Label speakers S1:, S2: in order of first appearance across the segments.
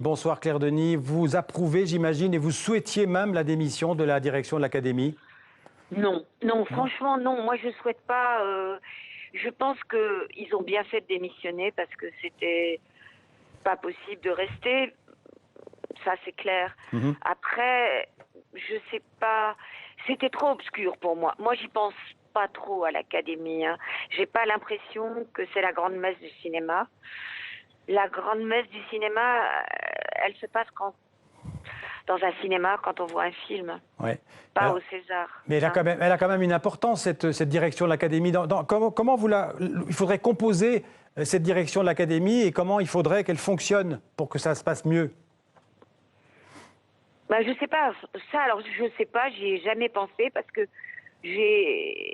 S1: Bonsoir Claire Denis. Vous approuvez, j'imagine, et vous souhaitiez même la démission de la direction de l'Académie?
S2: Non, non,
S1: Non.
S2: franchement, non. Moi, je souhaite pas. Je pense qu'ils ont bien fait de démissionner parce que c'était pas possible de rester. Ça, c'est clair.
S1: Mhm.
S2: Après, je sais pas. C'était trop obscur pour moi. Moi, j'y pense pas trop à l'Académie, hein. J'ai pas l'impression que c'est la grande messe du cinéma. La grande messe du cinéma, elle se passe dans un cinéma quand on voit un film,
S1: Ouais.
S2: pas
S1: Alors,
S2: au César,
S1: mais
S2: hein.
S1: elle a quand même une importance, cette direction de l'Académie. Comment il faudrait composer cette direction de l'Académie et comment il faudrait qu'elle fonctionne pour que ça se passe mieux?
S2: Bah, je sais pas. Ça, alors, je sais pas. J'y ai jamais pensé parce que j'ai.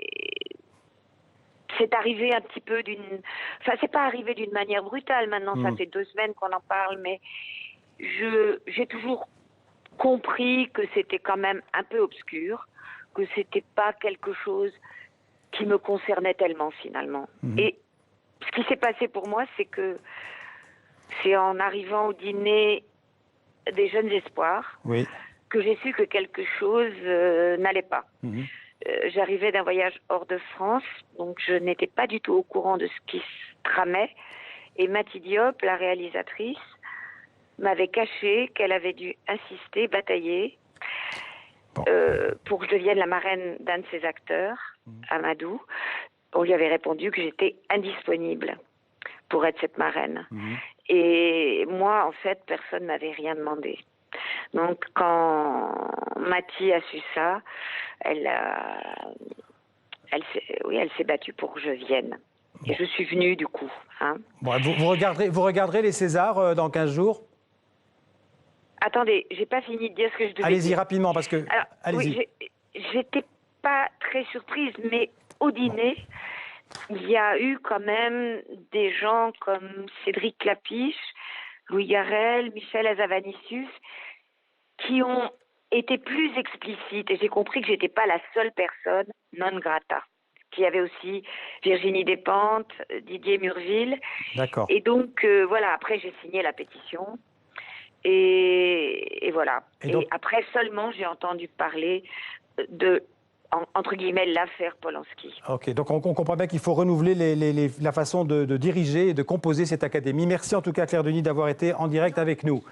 S2: C'est arrivé un petit peu Enfin, c'est pas arrivé d'une manière brutale. Maintenant, ça
S1: Hmm.
S2: fait 2 semaines qu'on en parle, mais j'ai toujours compris que c'était quand même un peu obscur, que c'était pas quelque chose qui me concernait tellement finalement.
S1: Mhm.
S2: Et ce qui s'est passé pour moi, c'est en arrivant au dîner des Jeunes Espoirs
S1: Oui.
S2: que j'ai su que quelque chose n'allait pas.
S1: Mhm.
S2: J'arrivais d'un voyage hors de France, donc je n'étais pas du tout au courant de ce qui se tramait. Et Mati Diop, la réalisatrice, m'avait caché qu'elle avait dû insister, batailler,
S1: Bon.
S2: pour que je devienne la marraine d'un de ses acteurs, Amadou. On lui avait répondu que j'étais indisponible pour être cette marraine.
S1: Mhm.
S2: Et moi, en fait, personne ne m'avait rien demandé. Donc, quand Mati a su ça, elle s'est battue pour que je vienne. Et
S1: Bon.
S2: je suis venue, du coup, hein.
S1: Bon, vous regarderez les Césars dans 15 jours?
S2: Attendez, j'ai pas fini de dire ce que je devais
S1: Allez-y
S2: dire.
S1: rapidement, parce que...
S2: Alors, oui,
S1: Allez-y.
S2: j'étais pas très surprise, mais au
S1: Bon.
S2: dîner, il y a eu quand même des gens comme Cédric Clapiche, Louis Garrel, Michel Hazanavicius, qui ont été plus explicites. Et j'ai compris que j'étais pas la seule personne non grata. Qu'il y avait aussi Virginie Despentes, Didier Murville.
S1: D'accord.
S2: Et donc, voilà, après, j'ai signé la pétition. Et voilà.
S1: Et
S2: Et
S1: donc,
S2: après seulement, j'ai entendu parler de, entre guillemets, l'affaire Polanski.
S1: ok, donc on comprend bien qu'il faut renouveler la façon de diriger et de composer cette académie. Merci en tout cas Claire Denis d'avoir été en direct avec nous.